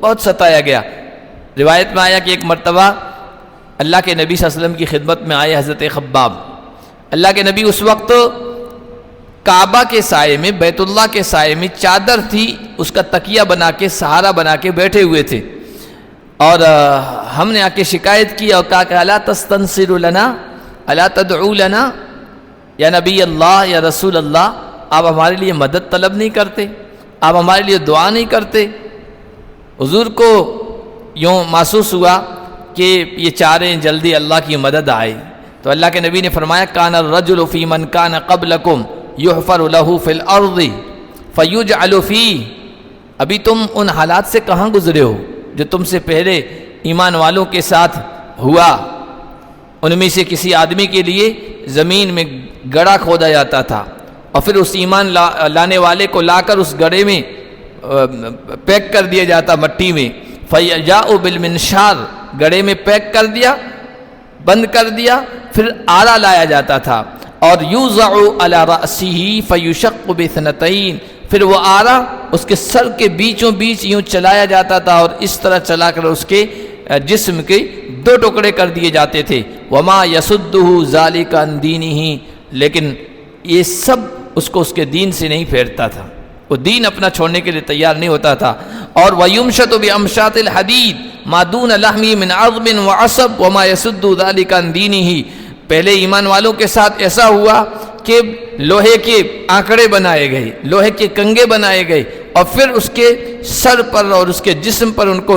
بہت ستایا گیا۔ روایت میں آیا کہ ایک مرتبہ اللہ کے نبی صلی اللہ علیہ وسلم کی خدمت میں آئے حضرت خباب۔ اللہ کے نبی اس وقت کعبہ کے سائے میں، بیت اللہ کے سائے میں چادر تھی، اس کا تکیہ بنا کے، سہارا بنا کے بیٹھے ہوئے تھے، اور ہم نے آ کے شکایت کی اور کہا کہ الا تستنصر لنا، الا تدعو لنا، یا نبی اللہ، یا رسول اللہ، آپ ہمارے لیے مدد طلب نہیں کرتے، آپ ہمارے لیے دعا نہیں کرتے۔ حضور کو یوں محسوس ہوا کہ یہ چاہ رہے ہیں جلدی اللہ کی مدد آئے، تو اللہ کے نبی نے فرمایا کان الرجل فی من کان قبلکم یحفر له فی الارض فیجعل فیہ۔ ابھی تم ان حالات سے کہاں گزرے ہو جو تم سے پہلے ایمان والوں کے ساتھ ہوا؟ ان میں سے کسی آدمی کے لیے زمین میں گڑھا کھودا جاتا تھا، اور پھر اس ایمان لانے والے کو لا کر اس گڑھے میں پیک کر دیا جاتا مٹی میں، فَيَجَاءُ بِالْمِنْشَارِ، گڑھے میں پیک کر دیا، بند کر دیا، پھر آرا لایا جاتا تھا، اور يُوزَعُ عَلَى رَأْسِهِ فَيُشَقُّ بِاثْنَتَيْنِ، پھر وہ آرا اس کے سر کے بیچوں بیچ یوں چلایا جاتا تھا، اور اس طرح چلا کر اس کے جسم کے دو ٹکڑے کر دیے جاتے تھے۔ وَمَا يَسُدُّهُ ذَلِكَ عَنْ دِينِهِ، لیکن یہ سب اس کو اس کے دین سے نہیں پھیرتا تھا، وہ دین اپنا چھوڑنے کے لیے تیار نہیں ہوتا تھا۔ اور وَيُمْشَطُ بِأَمْشَاطِ الْحَدِيدِ مَا دُونَ لَحْمِهِ مِنْ عَظْمٍ وَعَصَبٍ وَمَا يَسُدُّ ذَلِكَ عَنْ دِينِهِ۔ پہلے ایمان والوں کے ساتھ ایسا ہوا کہ لوہے کے آنکڑے بنائے گئے، لوہے کے کنگے بنائے گئے، اور پھر اس کے سر پر اور اس کے جسم پر ان کو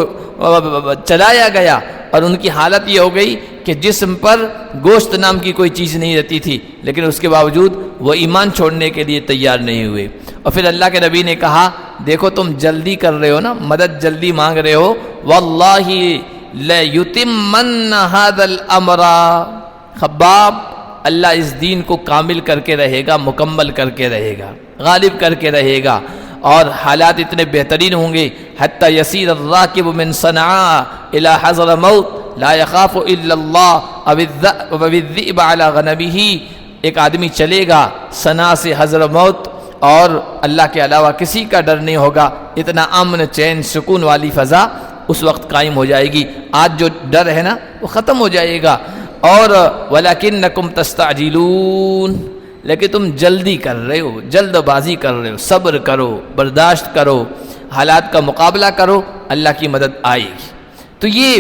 چلایا گیا، اور ان کی حالت یہ ہو گئی کہ جسم پر گوشت نام کی کوئی چیز نہیں رہتی تھی، لیکن اس کے باوجود وہ ایمان چھوڑنے کے لیے تیار نہیں ہوئے۔ اور پھر اللہ کے نبی نے کہا دیکھو تم جلدی کر رہے ہو نا، مدد جلدی مانگ رہے ہو، واللہ لَيُتِمَّنَّ هَذَا الْأَمْرَ، خباب اللہ اس دین کو کامل کر کے رہے گا، مکمل کر کے رہے گا، غالب کر کے رہے گا، اور حالات اتنے بہترین ہوں گے حتی یسیر الراکب من صنعاء الى حضرموت لا يخاف الا اللہ او الذئب علی غنمہ۔ ایک آدمی چلے گا صنعاء سے حضرموت، اور اللہ کے علاوہ کسی کا ڈر نہیں ہوگا، اتنا امن، چین، سکون والی فضا اس وقت قائم ہو جائے گی۔ آج جو ڈر ہے نا وہ ختم ہو جائے گا۔ اور وَلَكِنَّكُمْ تَسْتَعْجِلُونَ، لیکن تم جلدی کر رہے ہو، جلد بازی کر رہے ہو، صبر کرو، برداشت کرو، حالات کا مقابلہ کرو، اللہ کی مدد آئے گی۔ تو یہ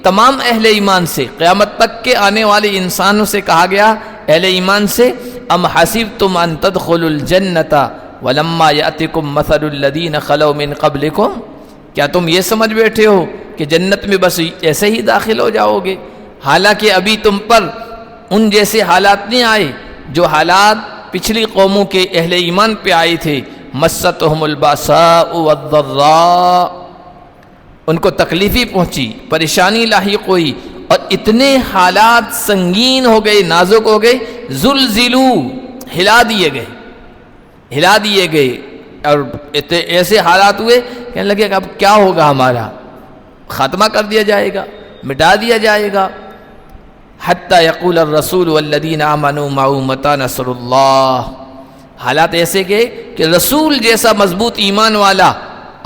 تمام اہل ایمان سے، قیامت تک کے آنے والے انسانوں سے کہا گیا، اہل ایمان سے، ام حسبتم ان تدخلوا الجنۃ ولما یأتکم مثل الذین خلوا من قبلکم، کیا تم یہ سمجھ بیٹھے ہو کہ جنت میں بس ایسے ہی داخل ہو جاؤ گے؟ حالانکہ ابھی تم پر ان جیسے حالات نہیں آئے جو حالات پچھلی قوموں کے اہل ایمان پہ آئے تھے۔ مستہم الباساء والضراء، ان کو تکلیفی پہنچی، پریشانی لاحق ہوئی، اور اتنے حالات سنگین ہو گئے، نازک ہو گئے، زلزلوا، ہلا دیے گئے، اور ایسے حالات ہوئے کہنے لگے کہ اب کیا ہوگا، ہمارا خاتمہ کر دیا جائے گا، مٹا دیا جائے گا۔ حتی یقول الرسول والذین آمنوا معه متی نصر اللہ، حالات ایسے گئے کہ رسول جیسا مضبوط ایمان والا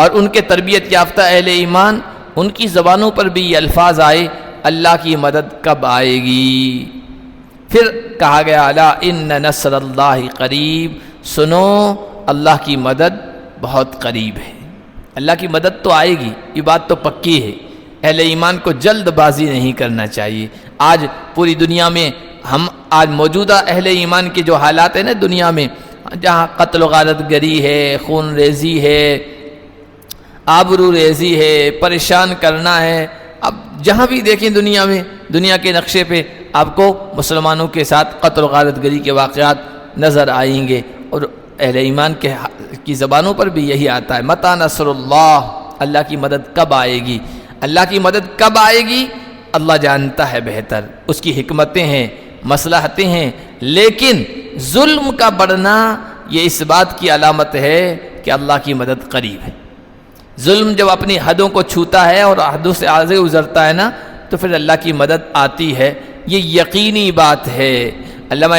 اور ان کے تربیت یافتہ اہل ایمان، ان کی زبانوں پر بھی یہ الفاظ آئے، اللہ کی مدد کب آئے گی؟ پھر کہا گیا الا ان نصر اللہ قریب، سنو اللہ کی مدد بہت قریب ہے۔ اللہ کی مدد تو آئے گی، یہ بات تو پکی ہے، اہل ایمان کو جلد بازی نہیں کرنا چاہیے۔ آج پوری دنیا میں ہم آج موجودہ اہل ایمان کے جو حالات ہیں نا دنیا میں، جہاں قتل و غارت گری ہے، خون ریزی ہے، آبرو ریزی ہے، پریشان کرنا ہے، اب جہاں بھی دیکھیں دنیا میں، دنیا کے نقشے پہ آپ کو مسلمانوں کے ساتھ قتل و غارت گری کے واقعات نظر آئیں گے، اور اہل ایمان کی زبانوں پر بھی یہی آتا ہے، متی نصر اللہ، اللہ کی مدد کب آئے گی؟ اللہ کی مدد کب آئے گی اللہ جانتا ہے بہتر، اس کی حکمتیں ہیں، مصلحتیں ہیں، لیکن ظلم کا بڑھنا یہ اس بات کی علامت ہے کہ اللہ کی مدد قریب ہے۔ ظلم جب اپنی حدوں کو چھوتا ہے اور حدوں سے آگے گزرتا ہے نا، تو پھر اللہ کی مدد آتی ہے، یہ یقینی بات ہے۔ علامہ